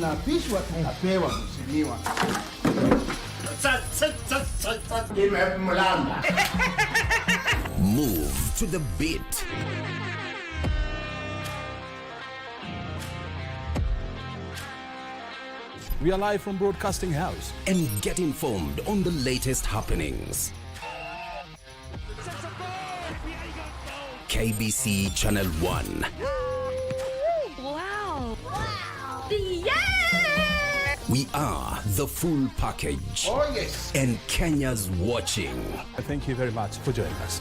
tunaapishwa tunapewa mheshimiwa. Move to the beat. We are live from Broadcasting House. And get informed on the latest happenings. KBC Channel 1. Wow. Yeah! We are the full package. Oh yes. And Kenya's watching. Thank you very much for joining us.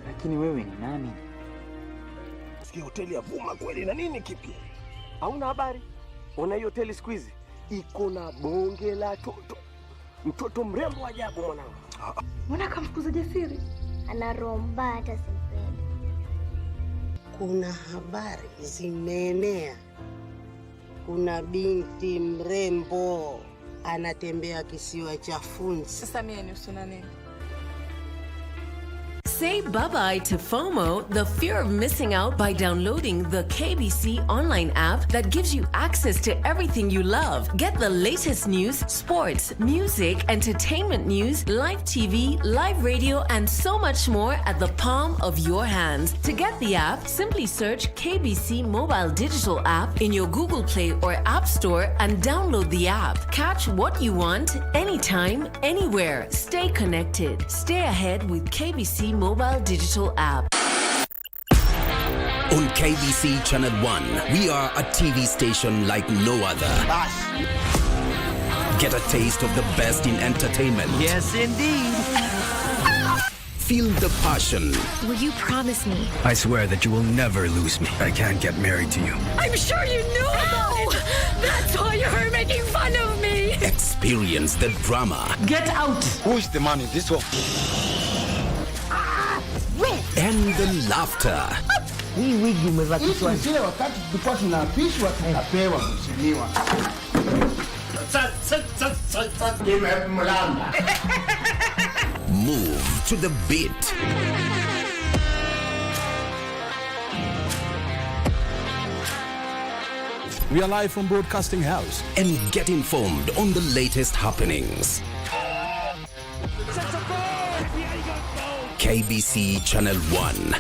Lakini wewe ni nani? Sikia hoteli ya Vuma kweli na nini kipi? Hauna habari? Ona hiyo hoteli siku hizi iko na bonge la toto. Mtoto mrembo ajabu mwanangu. Mbona kamfukuza Jasiri? Ana roho mbaya hata simpendi. Kuna habari zimeenea. Kuna binti mrembo anatembea kisiwa cha Funzi. Sasa mimi ni usuna nini? Say bye-bye to FOMO, the fear of missing out, by downloading the KBC Online app that gives you access to everything you love. Get the latest news, sports, music, entertainment news, live TV, live radio, and so much more at the palm of your hands. To get the app, simply search KBC Mobile Digital app in your Google Play or App Store and download the app. Catch what you want, anytime, anywhere. Stay connected. Stay ahead with KBC Mobile Digital app. On KBC Channel 1, we are a TV station like no other. Get a taste of the best in entertainment. Yes, indeed. Feel the passion. Will you promise me? I swear that you will never lose me. I can't get married to you. I'm sure you knew about it. That's why you're making fun of me. Experience the drama. Get out. Who is the man in this one? And the laughter. Hii wigi umevakishwa. Zile wakati tulikuwa tunaapishwa tunapewa mheshimiwa. Move to the beat. We are live from Broadcasting House. And get informed on the latest happenings. KBC Channel 1.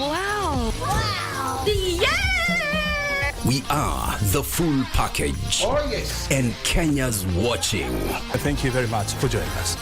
Wow. Yeah! We are the full package. Oh yes. And Kenya's watching. Thank you very much for joining us.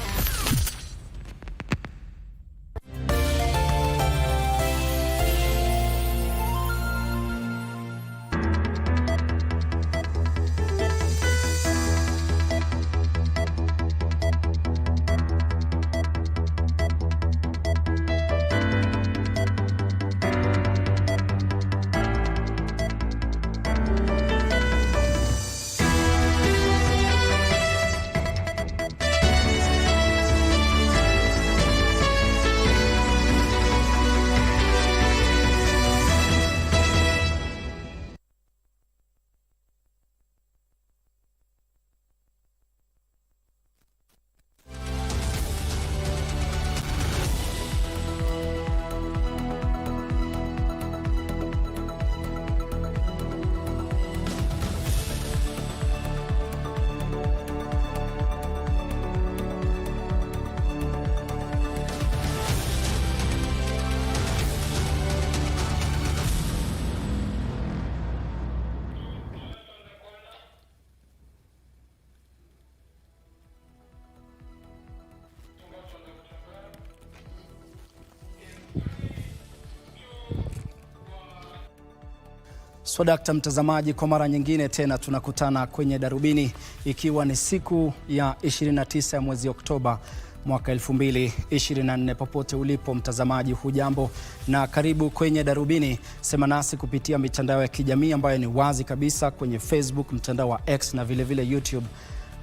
Swadakta mtazamaji, kwa mara nyingine tena tunakutana kwenye Darubini, ikiwa ni siku ya 29 ya mwezi Oktoba mwaka 2024. Popote ulipo mtazamaji, hujambo na karibu kwenye Darubini. Sema nasi kupitia mitandao ya kijamii ambayo ni wazi kabisa, kwenye Facebook, mtandao wa X na vile vile YouTube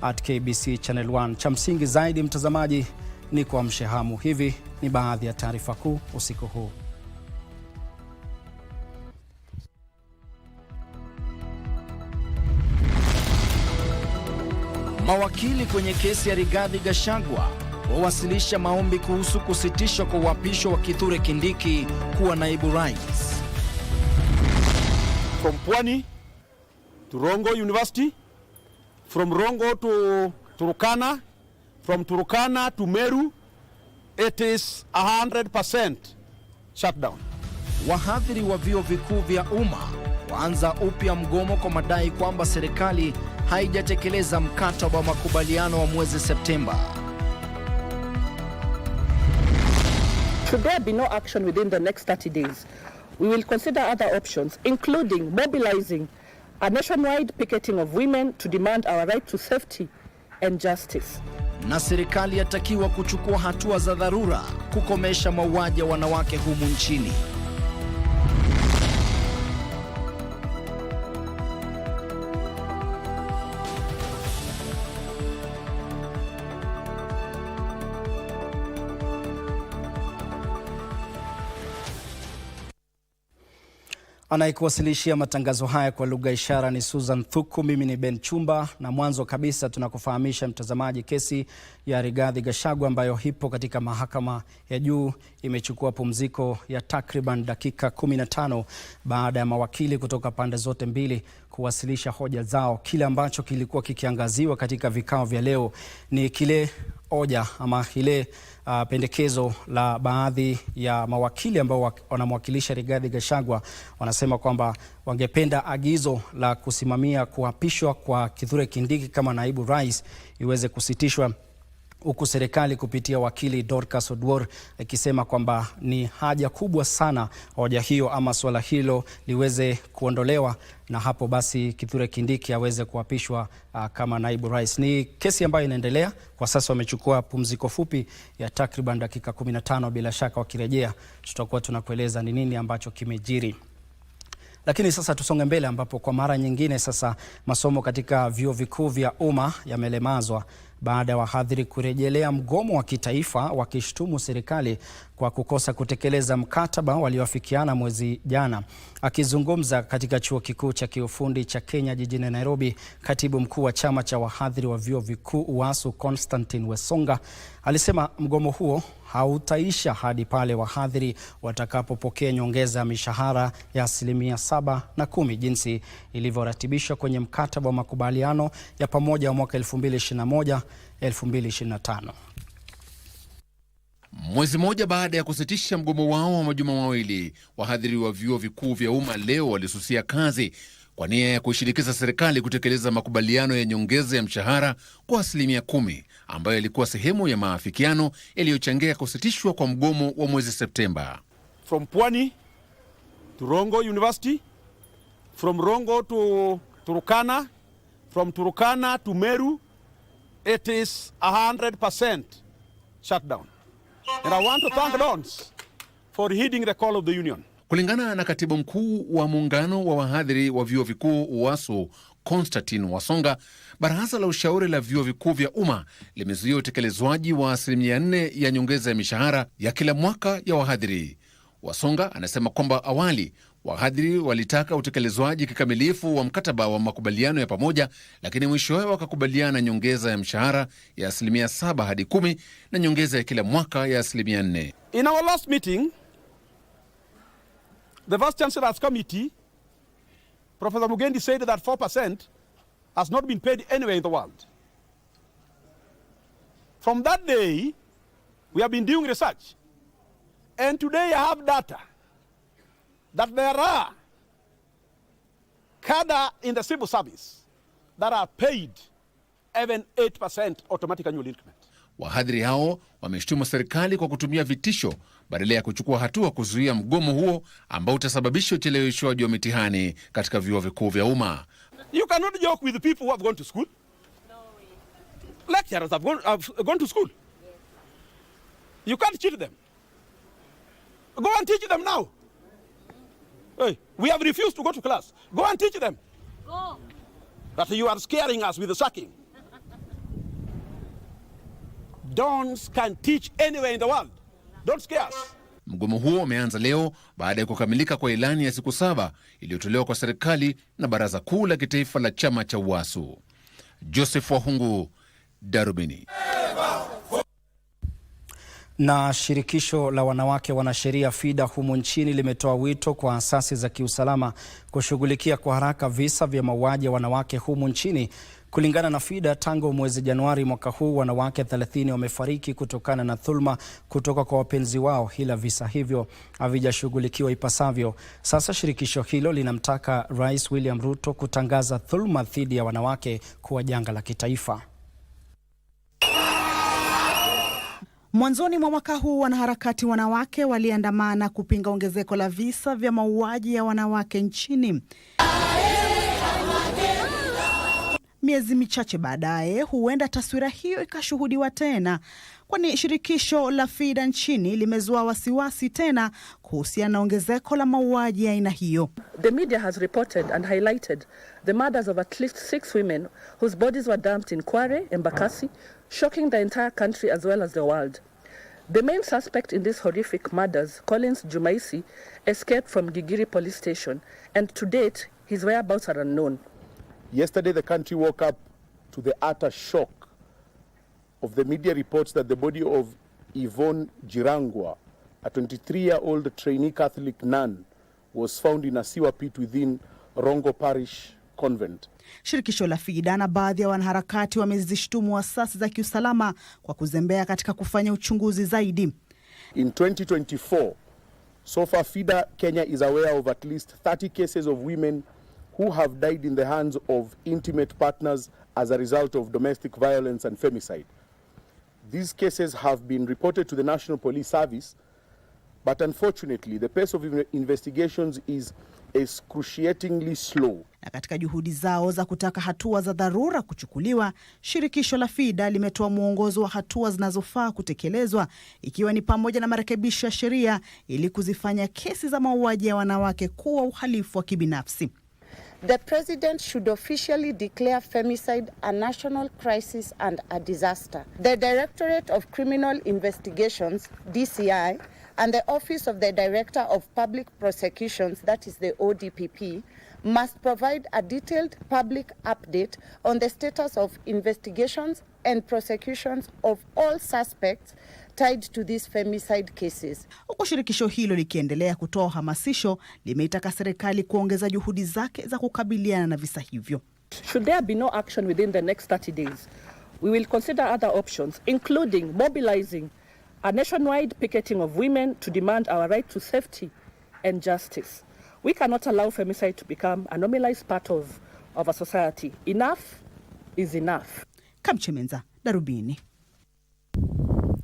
@KBC Channel 1. Cha msingi zaidi mtazamaji ni kuamsha hamu. Hivi ni baadhi ya taarifa kuu usiku huu. Mawakili kwenye kesi ya Rigathi Gachagua wawasilisha maombi kuhusu kusitishwa kwa uapisho wa Kithure Kindiki kuwa naibu rais. From Pwani to Rongo University, from Rongo to Turkana, from Turkana to Meru, it is 100% shutdown. Wahadhiri wa vyuo vikuu vya umma waanza upya mgomo kwa madai kwamba serikali haijatekeleza mkataba wa makubaliano wa mwezi Septemba. Should there be no action within the next 30 days, we will consider other options, including mobilizing a nationwide picketing of women to demand our right to safety and justice. Na serikali yatakiwa kuchukua hatua za dharura kukomesha mauaji ya wanawake humu nchini. Anayekuwasilishia matangazo haya kwa lugha ishara ni Susan Thuku. Mimi ni Ben Chumba, na mwanzo kabisa tunakufahamisha mtazamaji, kesi ya Rigathi Gachagua ambayo hipo katika mahakama ya juu imechukua pumziko ya takriban dakika 15 baada ya mawakili kutoka pande zote mbili kuwasilisha hoja zao. Kile ambacho kilikuwa kikiangaziwa katika vikao vya leo ni kile hoja ama ile pendekezo la baadhi ya mawakili ambao wanamwakilisha Rigathi Gachagua. Wanasema kwamba wangependa agizo la kusimamia kuapishwa kwa Kithure Kindiki kama naibu rais iweze kusitishwa, huku serikali kupitia wakili Dorcas Oduor ikisema kwamba ni haja kubwa sana hoja hiyo ama swala hilo liweze kuondolewa, na hapo basi Kithure Kindiki aweze kuapishwa kama naibu rais. Ni kesi ambayo inaendelea kwa sasa. Wamechukua pumziko fupi ya takriban dakika 15. Bila shaka wakirejea tutakuwa tunakueleza ni nini ambacho kimejiri. Lakini sasa tusonge mbele, ambapo kwa mara nyingine sasa masomo katika vyuo vikuu vya umma yamelemazwa baada ya wahadhiri kurejelea mgomo wa kitaifa wakishtumu serikali kwa kukosa kutekeleza mkataba walioafikiana mwezi jana. Akizungumza katika chuo kikuu cha kiufundi cha Kenya jijini Nairobi, katibu mkuu wa chama cha wahadhiri wa vyuo vikuu UASU Constantine Wesonga alisema mgomo huo hautaisha hadi pale wahadhiri watakapopokea nyongeza ya mishahara ya 7% na 10% jinsi ilivyoratibishwa kwenye mkataba wa makubaliano ya pamoja wa mwaka 2021-2025. Mwezi mmoja baada ya kusitisha mgomo wao wa majuma mawili, wahadhiri wa vyuo vikuu vya umma leo walisusia kazi kwa nia ya kuishinikiza serikali kutekeleza makubaliano ya nyongeza ya mshahara kwa 10% ambayo ilikuwa sehemu ya maafikiano yaliyochangia kusitishwa kwa mgomo wa mwezi Septemba. From Pwani to Rongo University, from Rongo to Turkana, from Turkana to Meru, it is 100% shutdown. And I want to thank Dons for heeding the call of the union. Kulingana na katibu mkuu wa muungano wa wahadhiri wa vyuo vikuu UASU Constantine Wasonga, baraza la ushauri la vyuo vikuu vya umma limezuia utekelezwaji wa 4% ya nyongeza ya mishahara ya kila mwaka ya wahadhiri. Wasonga anasema kwamba awali wahadhiri walitaka utekelezwaji kikamilifu wa mkataba wa makubaliano ya pamoja, lakini mwishowe wakakubaliana nyongeza ya mshahara ya 7% hadi 10% na nyongeza ya kila mwaka ya 4%. In our last meeting, the Vice Chancellor's Committee, Professor Mugendi, said that 4% has not been paid anywhere in the world. From that day, we have been doing research. And today I have data that there are cadre in the civil service that are paid even 8% automatic annual increment. Wahadhiri hao wameshtumu serikali kwa kutumia vitisho badala ya kuchukua hatua kuzuia mgomo huo ambao utasababisha ucheleweshwaji wa mitihani katika vyuo vikuu vya umma. You cannot joke with the people who have gone to school. Lecturers have gone to school. You can't cheat them. Go and teach them now. Hey, we have refused to go to class. Go and teach them. Go. That you are scaring us with the sacking. Dons can teach anywhere in the world. Don't scare us. Mgomo huo umeanza leo baada ya kukamilika kwa ilani ya siku 7 iliyotolewa kwa serikali na Baraza Kuu la Kitaifa la Chama cha UASU. Joseph Wahungu, Darubini. Na shirikisho la wanawake wanasheria FIDA humu nchini limetoa wito kwa asasi za kiusalama kushughulikia kwa haraka visa vya mauaji ya wanawake humu nchini. Kulingana na FIDA, tangu mwezi Januari mwaka huu wanawake 30 wamefariki kutokana na dhulma kutoka kwa wapenzi wao, ila visa hivyo havijashughulikiwa ipasavyo. Sasa shirikisho hilo linamtaka Rais William Ruto kutangaza dhulma dhidi ya wanawake kuwa janga la kitaifa. Mwanzoni mwa mwaka huu wanaharakati wanawake waliandamana kupinga ongezeko la visa vya mauaji ya wanawake nchini. Miezi michache baadaye, huenda taswira hiyo ikashuhudiwa tena, kwani shirikisho la FIDA nchini limezua wasiwasi tena kuhusiana na ongezeko la mauaji ya aina hiyo. The media has reported and highlighted the murders of at least 6 women whose bodies were dumped in Kware, Embakasi, shocking the entire country as well as the world. The main suspect in these horrific murders, Collins Jumaisi, escaped from Gigiri police station, and to date, his whereabouts are unknown. Yesterday, the country woke up to the utter shock of the media reports that the body of Yvonne Jirangwa, a 23-year-old trainee Catholic nun, was found in a sewer pit within Rongo Parish Convent. Shirikisho la FIDA na baadhi ya wanaharakati wamezishtumu asasi za kiusalama kwa kuzembea katika kufanya uchunguzi zaidi. In 2024, so far FIDA Kenya is aware of at least 30 cases of women who have died in the hands of intimate partners as a result of domestic violence and femicide. These cases have been reported to the National Police Service, but unfortunately the pace of investigations is excruciatingly slow. Na katika juhudi zao za kutaka hatua za dharura kuchukuliwa, shirikisho la FIDA limetoa mwongozo wa hatua zinazofaa kutekelezwa, ikiwa ni pamoja na marekebisho ya sheria ili kuzifanya kesi za mauaji ya wanawake kuwa uhalifu wa kibinafsi. The President should officially declare femicide a national crisis and a disaster. The Directorate of Criminal Investigations, DCI, and the Office of the Director of Public Prosecutions, that is the ODPP, must provide a detailed public update on the status of investigations and prosecutions of all suspects tied to these femicide cases. Huku shirikisho hilo likiendelea kutoa hamasisho, limeitaka serikali kuongeza juhudi zake za kukabiliana na visa hivyo. Should there be no action within the next 30 days, we will consider other options, including mobilizing a nationwide picketing of women to demand our right to safety and justice. We cannot allow femicide to become a normalized part of a society. Enough is enough. Kamchemenza, Darubini.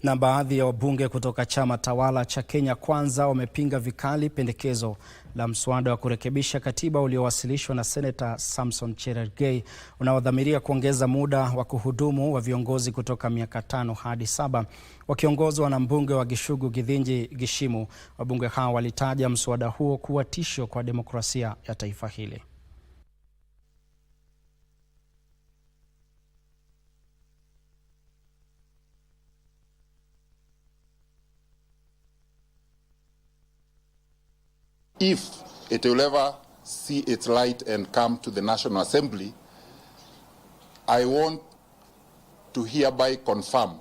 Na baadhi ya wabunge kutoka chama tawala cha Kenya Kwanza wamepinga vikali pendekezo la mswada wa kurekebisha katiba uliowasilishwa na Senator Samson Cherargei unaodhamiria kuongeza muda wa kuhudumu wa viongozi kutoka miaka 5 hadi 7. Wakiongozwa na mbunge wa Gishugu Githinji Gishimu, wabunge hao walitaja mswada huo kuwa tisho kwa demokrasia ya taifa hili. If it will ever see its light and come to the National Assembly, I want to hereby confirm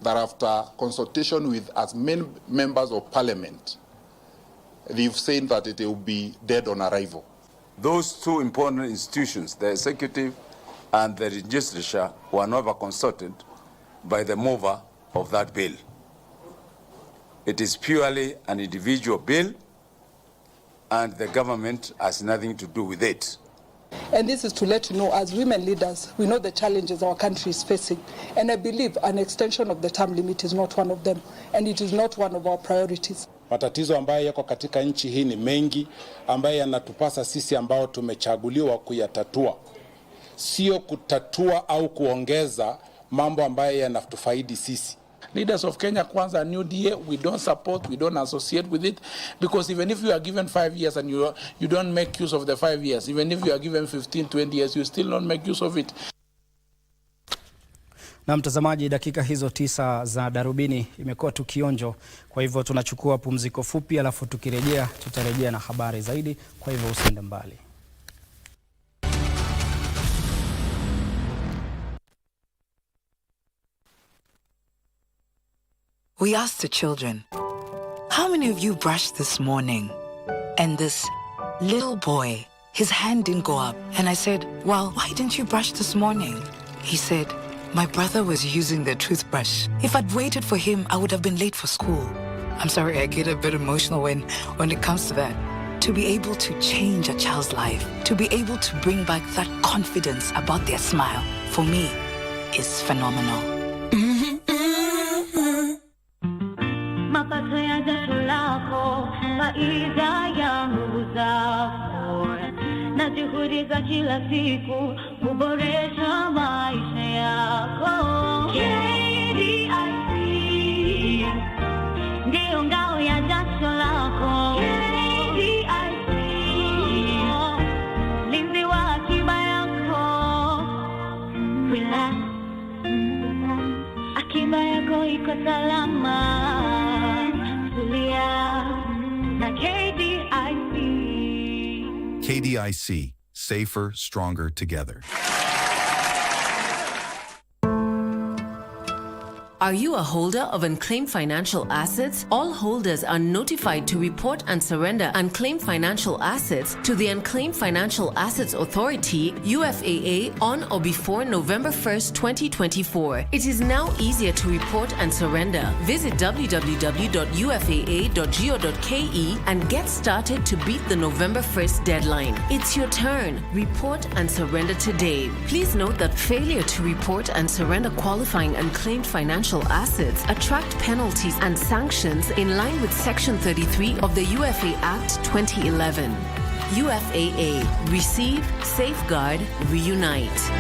that after consultation with as many members of Parliament, they've said that it will be dead on arrival. Those two important institutions, the executive and the legislature, were never consulted by the mover of that bill. It is purely an individual bill, and the government has nothing to do with it. And this is to let you know, as women leaders, we know the challenges our country is facing. And I believe an extension of the term limit is not one of them, and it is not one of our priorities. Matatizo ambayo yako katika nchi hii ni mengi ambayo yanatupasa sisi ambao tumechaguliwa kuyatatua. Sio kutatua au kuongeza mambo ambayo yanatufaidi sisi. Leaders of Kenya Kwanza and UDA, we don't support, we don't associate with it, because even if you are given 5 years and you don't make use of the 5 years, even if you are given 15, 20 years, you still don't make use of it. Na mtazamaji, dakika hizo 9 za Darubini imekuwa tukionjo. Kwa hivyo tunachukua pumziko fupi, alafu tukirejea tutarejea na habari zaidi. Kwa hivyo usiende mbali. we asked the children, how many of you brushed this morning? And this little boy, his hand didn't go up. And I said, well, why didn't you brush this morning? He said, my brother was using the toothbrush. If I'd waited for him, I would have been late for school. I'm sorry, I get a bit emotional when it comes to that. To be able to change a child's life, to be able to bring back that confidence about their smile, for me, is phenomenal. Mapato ya jasho lako, faida ya nguvu zako, na juhudi za kila siku kuboresha maisha yako. KBC ndio ngao ya jasho lako. KBC linzi wa akiba yako. Relax, akiba yako iko salama. KDIC, safer, stronger together. Are you a holder of unclaimed financial assets? All holders are notified to report and surrender unclaimed financial assets to the Unclaimed Financial Assets Authority, UFAA, on or before November 1st, 2024. It is now easier to report and surrender. Visit www.ufaa.go.ke and get started to beat the November 1st deadline. It's your turn. Report and surrender today. Please note that failure to report and surrender qualifying unclaimed financial assets attract penalties and sanctions in line with Section 33 of the UFA Act 2011. UFAA. Receive, safeguard, reunite.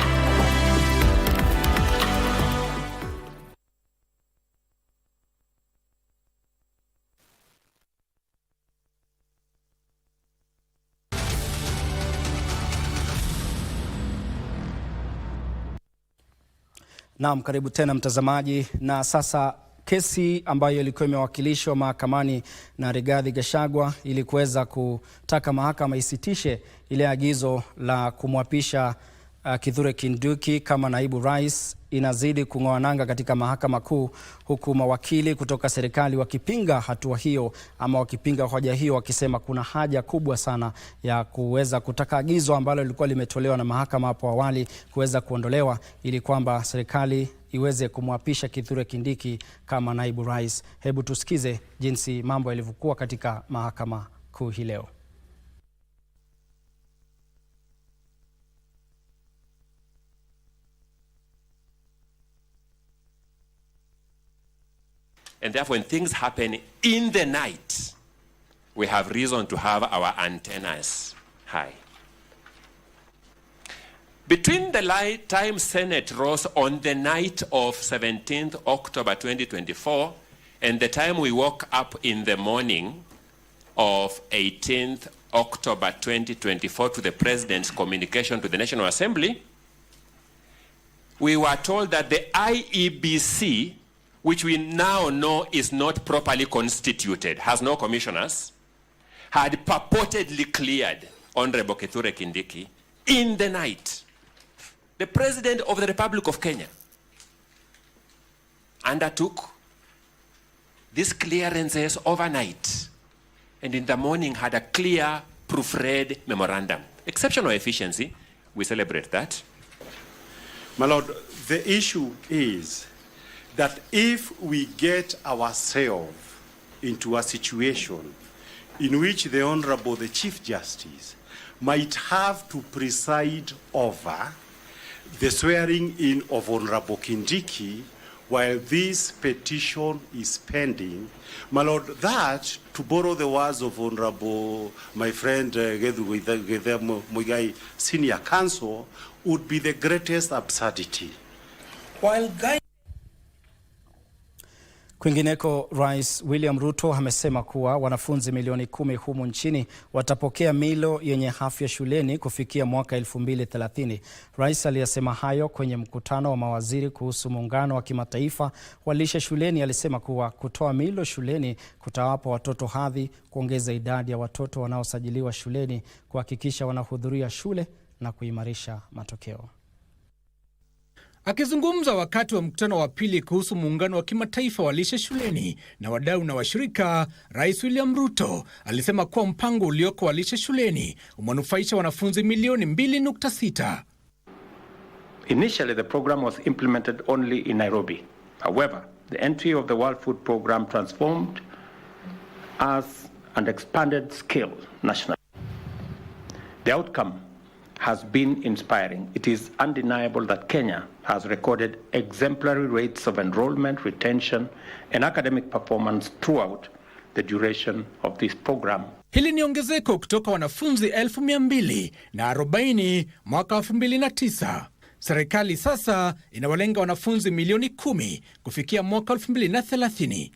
Naam, karibu tena mtazamaji, na sasa kesi ambayo ilikuwa imewakilishwa mahakamani na Rigathi Gachagua ili kuweza kutaka mahakama isitishe ile agizo la kumwapisha Kithure Kindiki kama naibu rais inazidi kung'oa nanga katika mahakama kuu, huku mawakili kutoka serikali wakipinga hatua hiyo ama wakipinga hoja hiyo, wakisema kuna haja kubwa sana ya kuweza kutaka agizo ambalo lilikuwa limetolewa na mahakama hapo awali kuweza kuondolewa ili kwamba serikali iweze kumwapisha Kithure Kindiki kama naibu rais. Hebu tusikize jinsi mambo yalivyokuwa katika mahakama kuu hii leo. And therefore, when things happen in the night, we have reason to have our antennas high. Between the time Senate rose on the night of 17th October 2024 and the time we woke up in the morning of 18th October 2024 to the President's communication to the National Assembly, we were told that the IEBC, which we now know is not properly constituted, has no commissioners, had purportedly cleared Honorable Kithure Kindiki in the night. The President of the Republic of Kenya undertook these clearances overnight and in the morning had a clear proofread memorandum. Exceptional efficiency, we celebrate that. My Lord, the issue is that if we get ourselves into a situation in which the Honorable, the Chief Justice, might have to preside over the swearing in of Honorable Kindiki while this petition is pending, my Lord, that, to borrow the words of Honorable, my friend Gethe Muigai, Senior Counsel, would be the greatest absurdity. While Kwingineko, Rais William Ruto amesema kuwa wanafunzi milioni 10 humu nchini watapokea milo yenye afya shuleni kufikia mwaka 2030. Rais aliyesema hayo kwenye mkutano wa mawaziri kuhusu muungano wa kimataifa wa lishe shuleni. Alisema kuwa kutoa milo shuleni kutawapa watoto hadhi, kuongeza idadi ya watoto wanaosajiliwa shuleni, kuhakikisha wanahudhuria shule na kuimarisha matokeo. Akizungumza wakati wa mkutano wa pili kuhusu muungano wa kimataifa wa lishe shuleni na wadau na washirika, Rais William Ruto alisema kuwa mpango ulioko wa lishe shuleni umenufaisha wanafunzi milioni 2.6. Initially, the program was implemented only in Nairobi. However, the entry of the World Food Program transformed us and expanded scale nationally. The outcome has been inspiring. It is undeniable that Kenya has recorded exemplary rates of enrollment, retention, and academic performance throughout the duration of this program. Hili ni ongezeko kutoka wanafunzi 240,000 mwaka 2009. Serikali sasa inawalenga wanafunzi milioni 10 kufikia mwaka 2030.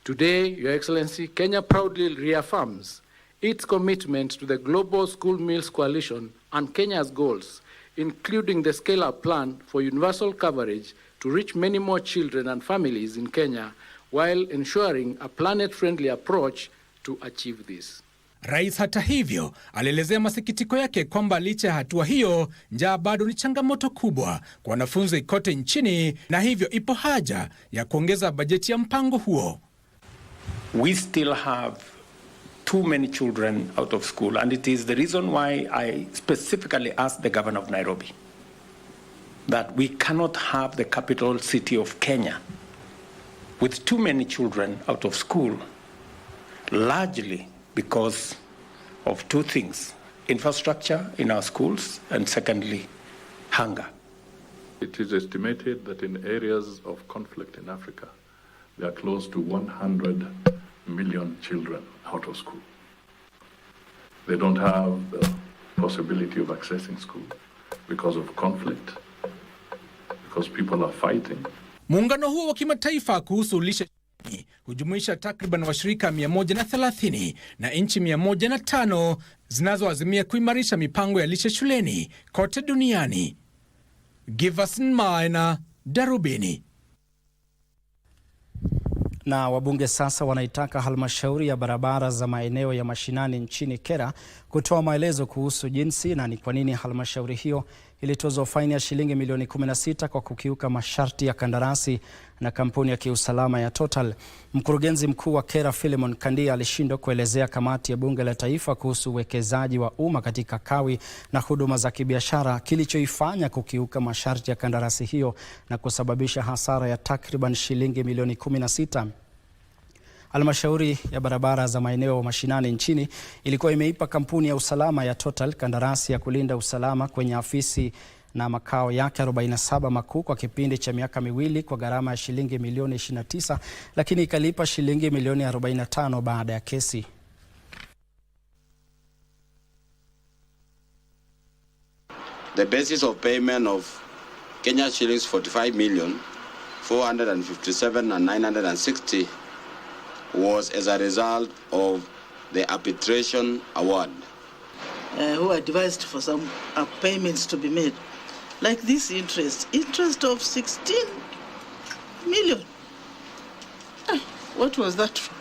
Today, Your Excellency, Kenya proudly reaffirms its commitment to the Global School Meals Coalition and Kenya's goals, including the scale-up plan for universal coverage to reach many more children and families in Kenya, while ensuring a planet-friendly approach to achieve this. Rais hata hivyo alielezea masikitiko yake kwamba licha ya hatua hiyo, njaa bado ni changamoto kubwa kwa wanafunzi kote nchini, na hivyo ipo haja ya kuongeza bajeti ya mpango huo. We still have too many children out of school, and it is the reason why I specifically asked the governor of Nairobi that we cannot have the capital city of Kenya with too many children out of school, largely because of two things: infrastructure in our schools, and secondly, hunger. It is estimated that in areas of conflict in Africa, there are close to 100 million children out of school. They don't have the possibility of accessing school because of conflict, because people are fighting. Muungano huo wa kimataifa kuhusu lishe hujumuisha takriban washirika 130 na nchi 105 zinazoazimia kuimarisha mipango ya lishe shuleni kote duniani. Giverson Maina, Darubini. Na wabunge sasa wanaitaka halmashauri ya barabara za maeneo ya mashinani nchini Kera kutoa maelezo kuhusu jinsi na ni kwa nini halmashauri hiyo ilitozwa faini ya shilingi milioni 16 kwa kukiuka masharti ya kandarasi na kampuni ya kiusalama ya Total. Mkurugenzi mkuu wa Kera Philemon Kandia alishindwa kuelezea kamati ya bunge la taifa kuhusu uwekezaji wa umma katika kawi na huduma za kibiashara kilichoifanya kukiuka masharti ya kandarasi hiyo na kusababisha hasara ya takriban shilingi milioni 16. Halmashauri ya barabara za maeneo mashinani nchini ilikuwa imeipa kampuni ya usalama ya Total kandarasi ya kulinda usalama kwenye afisi na makao yake 47 makuu kwa kipindi cha miaka miwili kwa gharama ya shilingi milioni 29, lakini ikalipa shilingi milioni 45 baada ya kesi. The basis of payment of Kenya shillings 45,457,960 was as a result of the arbitration award. Who advised for some payments to be made. Like this interest of 16 million. What was that for?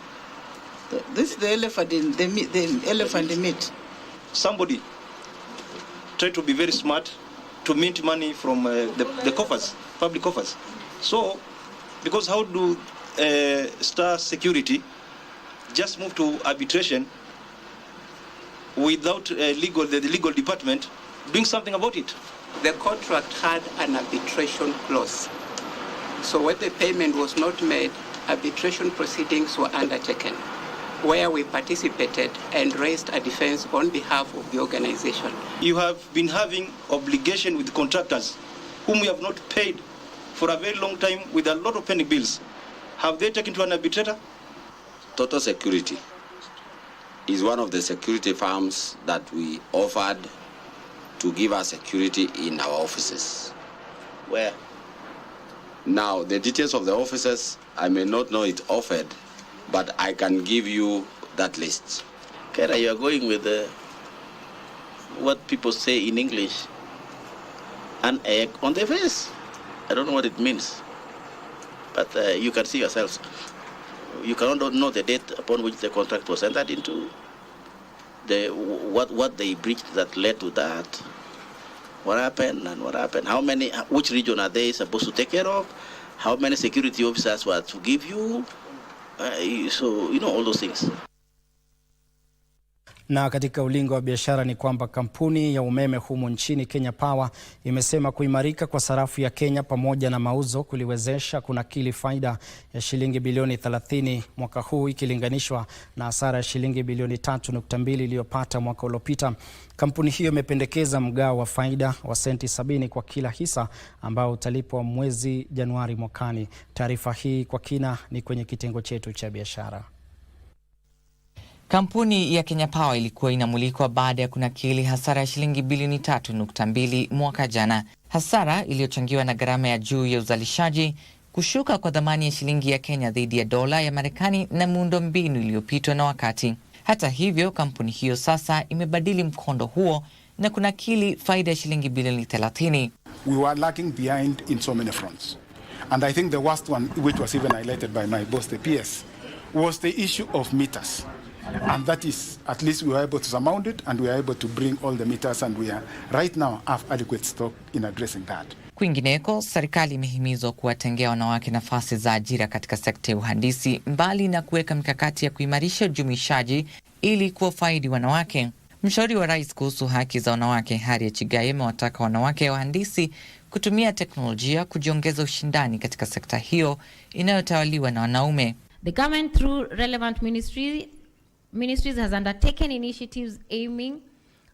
This is the elephant in the elephant in meat. Somebody tried to be very smart to mint money from the coffers, public coffers. So, because how do Star Security just move to arbitration without the legal department doing something about it? The contract had an arbitration clause. So when the payment was not made, arbitration proceedings were undertaken, where we participated and raised a defense on behalf of the organization. You have been having obligation with contractors whom we have not paid for a very long time with a lot of pending bills. Have they taken to an arbitrator? Total Security is one of the security firms that we offered to give us security in our offices. Where? Now, the details of the offices, I may not know it offered, but I can give you that list. Kera, you are going with what people say in English, an egg on the face. I don't know what it means, but you can see yourselves. You cannot know the date upon which the contract was entered into, what they breached that led to that. what happened and what happened. Which region are they supposed to take care of? How many security officers were to give you? So, all those things. Na katika ulingo wa biashara ni kwamba kampuni ya umeme humu nchini Kenya Power imesema kuimarika kwa sarafu ya Kenya pamoja na mauzo kuliwezesha kunakili faida ya shilingi bilioni 30 mwaka huu ikilinganishwa na hasara ya shilingi bilioni 3.2 iliyopata mwaka uliopita. Kampuni hiyo imependekeza mgao wa faida wa senti 70 kwa kila hisa ambao utalipwa mwezi Januari mwakani. Taarifa hii kwa kina ni kwenye kitengo chetu cha biashara. Kampuni ya Kenya Power ilikuwa inamulikwa baada ya kunakili hasara ya shilingi bilioni 3.2 mwaka jana. Hasara iliyochangiwa na gharama ya juu ya uzalishaji, kushuka kwa dhamani ya shilingi ya Kenya dhidi ya dola ya Marekani na muundo mbinu iliyopitwa na wakati. Hata hivyo, kampuni hiyo sasa imebadili mkondo huo na kunakili faida ya shilingi bilioni 30. We were lagging behind in so many fronts. And I think the worst one, which was even highlighted by my boss, the PS, was the issue of meters. And that is, at least we were able to surmount it and we are able to bring all the meters and we are right now have adequate stock in addressing that. Kwingineko, serikali imehimizwa kuwatengea wanawake nafasi za ajira katika sekta ya uhandisi mbali na kuweka mikakati ya kuimarisha ujumuishaji ili kuwafaidi wanawake. Mshauri wa rais kuhusu haki za wanawake Harriet Chigai amewataka wanawake wahandisi kutumia teknolojia kujiongeza ushindani katika sekta hiyo inayotawaliwa na wanaume. The government through relevant ministries has undertaken initiatives aiming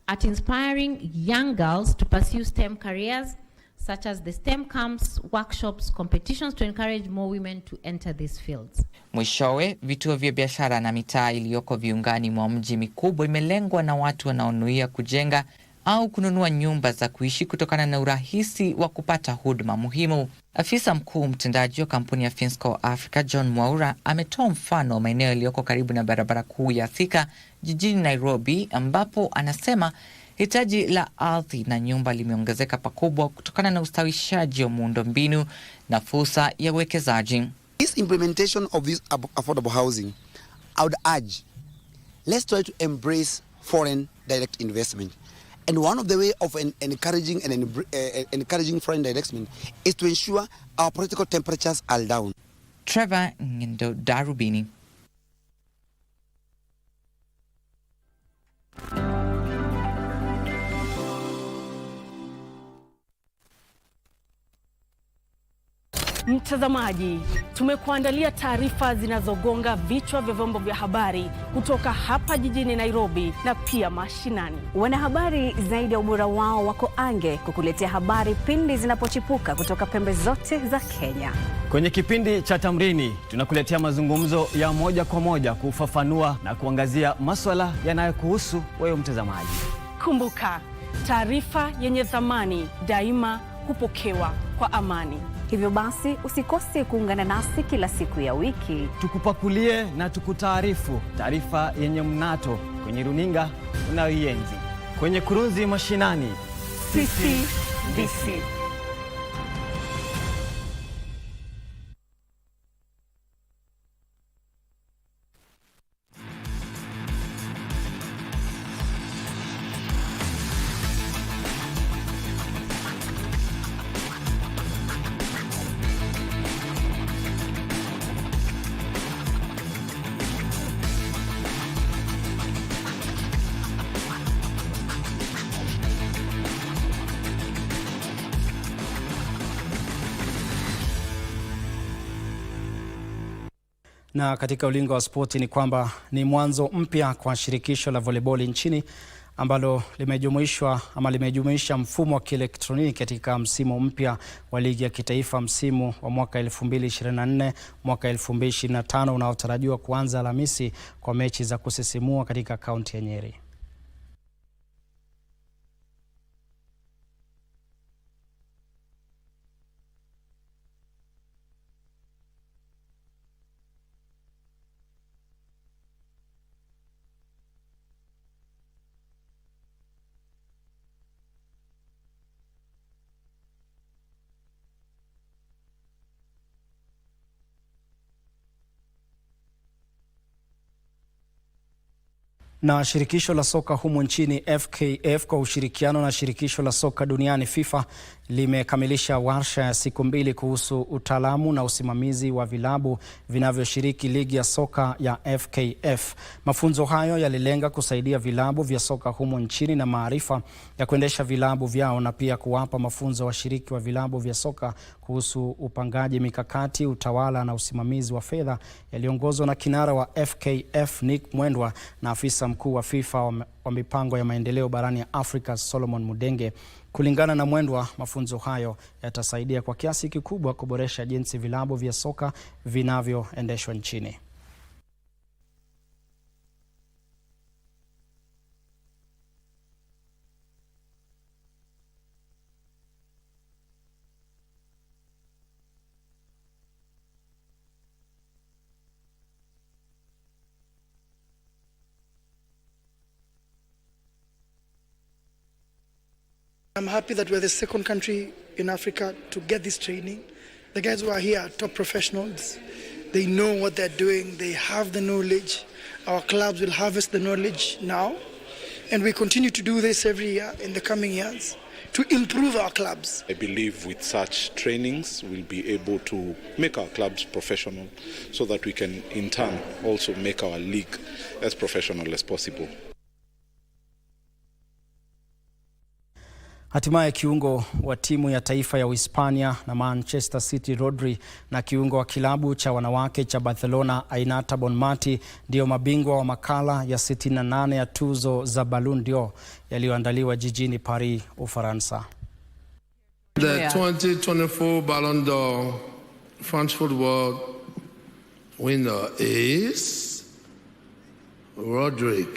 at inspiring young girls to pursue STEM careers, such as the STEM camps, workshops, competitions to encourage more women to enter these fields. Mwishowe, vituo vya biashara na mitaa iliyoko viungani mwa mji mikubwa imelengwa na watu wanaonuia kujenga au kununua nyumba za kuishi kutokana na urahisi wa kupata huduma muhimu. Afisa mkuu mtendaji wa kampuni ya Finsco Africa John Mwaura ametoa mfano wa maeneo yaliyoko karibu na barabara kuu ya Thika jijini Nairobi, ambapo anasema hitaji la ardhi na nyumba limeongezeka pakubwa kutokana na ustawishaji wa muundombinu na fursa ya uwekezaji. This implementation of this affordable housing, I would urge, let's try to embrace foreign direct investment. And one of the way of encouraging foreign investment is to ensure our political temperatures are down. Trevor Ngendo, Darubini. Mtazamaji, tumekuandalia taarifa zinazogonga vichwa vya vyombo vya habari kutoka hapa jijini Nairobi na pia mashinani. Wanahabari zaidi ya ubora wao wako ange kukuletea habari pindi zinapochipuka kutoka pembe zote za Kenya. Kwenye kipindi cha Tamrini tunakuletea mazungumzo ya moja kwa moja kufafanua na kuangazia masuala yanayokuhusu wewe mtazamaji. Kumbuka, taarifa yenye thamani daima hupokewa kwa amani. Hivyo basi usikose kuungana nasi kila siku ya wiki. Tukupakulie na tukutaarifu taarifa yenye mnato kwenye runinga unayoienzi. Kwenye kurunzi mashinani, sisi DC. Na katika ulingo wa spoti ni kwamba ni mwanzo mpya kwa shirikisho la volleyball nchini ambalo limejumuisha mfumo wa kielektroniki katika msimu mpya wa ligi ya kitaifa msimu wa mwaka 2024 mwaka 2025 unaotarajiwa kuanza Alhamisi kwa mechi za kusisimua katika kaunti ya Nyeri. Na shirikisho la soka humu nchini FKF kwa ushirikiano na shirikisho la soka duniani FIFA limekamilisha warsha ya siku 2 kuhusu utaalamu na usimamizi wa vilabu vinavyoshiriki ligi ya soka ya FKF. Mafunzo hayo yalilenga kusaidia vilabu vya soka humu nchini na maarifa ya kuendesha vilabu vyao na pia kuwapa mafunzo washiriki wa vilabu vya soka kuhusu upangaji mikakati, utawala na usimamizi wa fedha, yaliongozwa na kinara wa FKF Nick Mwendwa na afisa mkuu wa FIFA wa mipango ya maendeleo barani Afrika Solomon Mudenge. Kulingana na Mwendwa, mafunzo hayo yatasaidia kwa kiasi kikubwa kuboresha jinsi vilabu vya soka vinavyoendeshwa nchini. I'm happy that we're the second country in Africa to get this training. The guys who are here are top professionals. They know what they're doing. They have the knowledge. Our clubs will harvest the knowledge now. And we continue to do this every year in the coming years to improve our clubs. I believe with such trainings we'll be able to make our clubs professional so that we can in turn also make our league as professional as possible. Hatimaye kiungo wa timu ya taifa ya Uhispania na Manchester City Rodri na kiungo wa kilabu cha wanawake cha Barcelona Ainata Bonmati ndio mabingwa wa makala ya 68 ya tuzo za Ballon d'Or yaliyoandaliwa jijini Paris, Ufaransa. The 2024 Ballon d'Or French football winner is Rodri.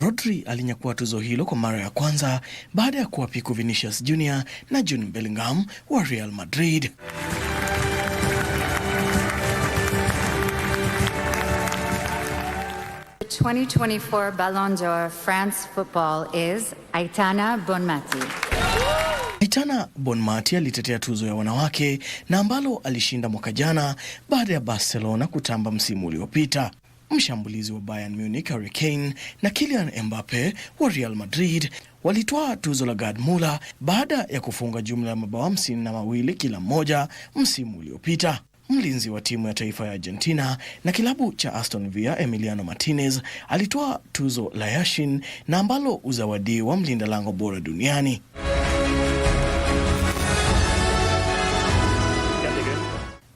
Rodri alinyakua tuzo hilo kwa mara ya kwanza baada ya kuwapiku Vinicius Junior na Jude Bellingham wa Real Madrid. The 2024 Ballon d'Or France football is Aitana Bonmati. Aitana Bonmati alitetea tuzo ya wanawake na ambalo alishinda mwaka jana baada ya Barcelona kutamba msimu uliopita. Mshambulizi wa Bayern Munich Harry Kane na Kylian Mbappe wa Real Madrid walitoa tuzo la Gerd Müller baada ya kufunga jumla ya mabao 52 kila mmoja msimu uliopita. Mlinzi wa timu ya taifa ya Argentina na kilabu cha Aston Villa Emiliano Martinez alitoa tuzo la Yashin na ambalo uzawadiwa mlinda lango bora duniani.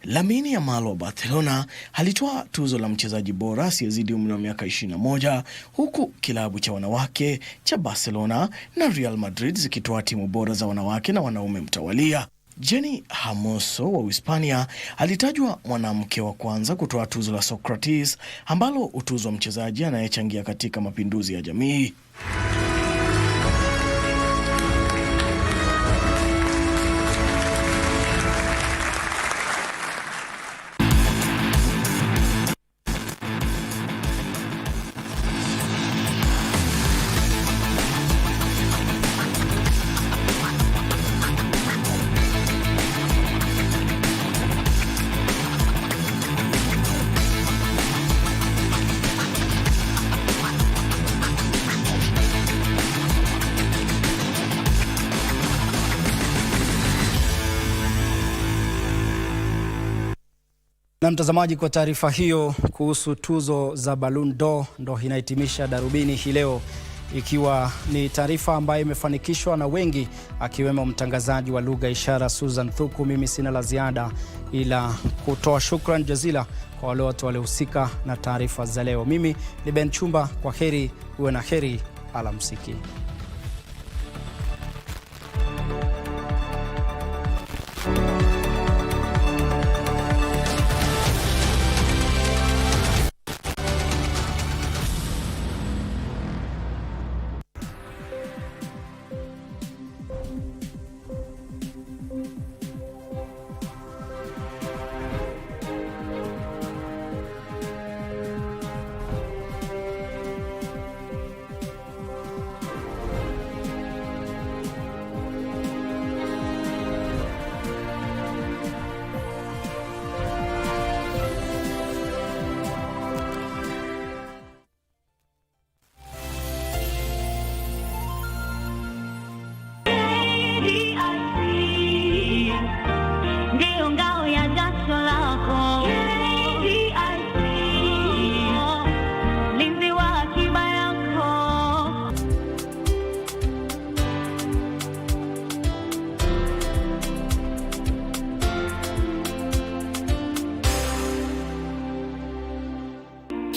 Lamine Yamal wa Barcelona alitoa tuzo la mchezaji bora asiyezidi umri wa miaka 21, huku kilabu cha wanawake cha Barcelona na Real Madrid zikitoa timu bora za wanawake na wanaume mtawalia. Jenny Hermoso wa Uhispania alitajwa mwanamke wa kwanza kutoa tuzo la Socrates, ambalo utuzwa mchezaji anayechangia katika mapinduzi ya jamii. Na mtazamaji, kwa taarifa hiyo kuhusu tuzo za Ballon d'Or ndo inahitimisha Darubini hii leo, ikiwa ni taarifa ambayo imefanikishwa na wengi akiwemo mtangazaji wa lugha ishara Susan Thuku. Mimi sina la ziada ila kutoa shukran jazila kwa wale wote waliohusika na taarifa za leo. Mimi ni Ben Chumba, kwa heri, uwe na heri, alamsiki.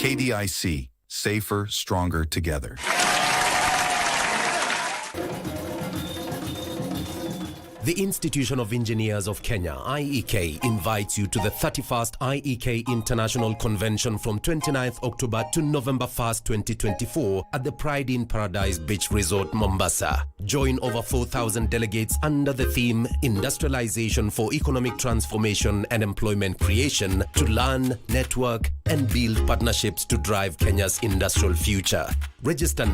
KDIC, safer, stronger together. The Institution of Engineers of Kenya, IEK, invites you to the 31st IEK International Convention from 29th October to November 1st, 2024 at the Pride in Paradise Beach Resort, Mombasa. Join over 4,000 delegates under the theme Industrialization for Economic Transformation and Employment Creation to learn, network, and build partnerships to drive Kenya's industrial future. Register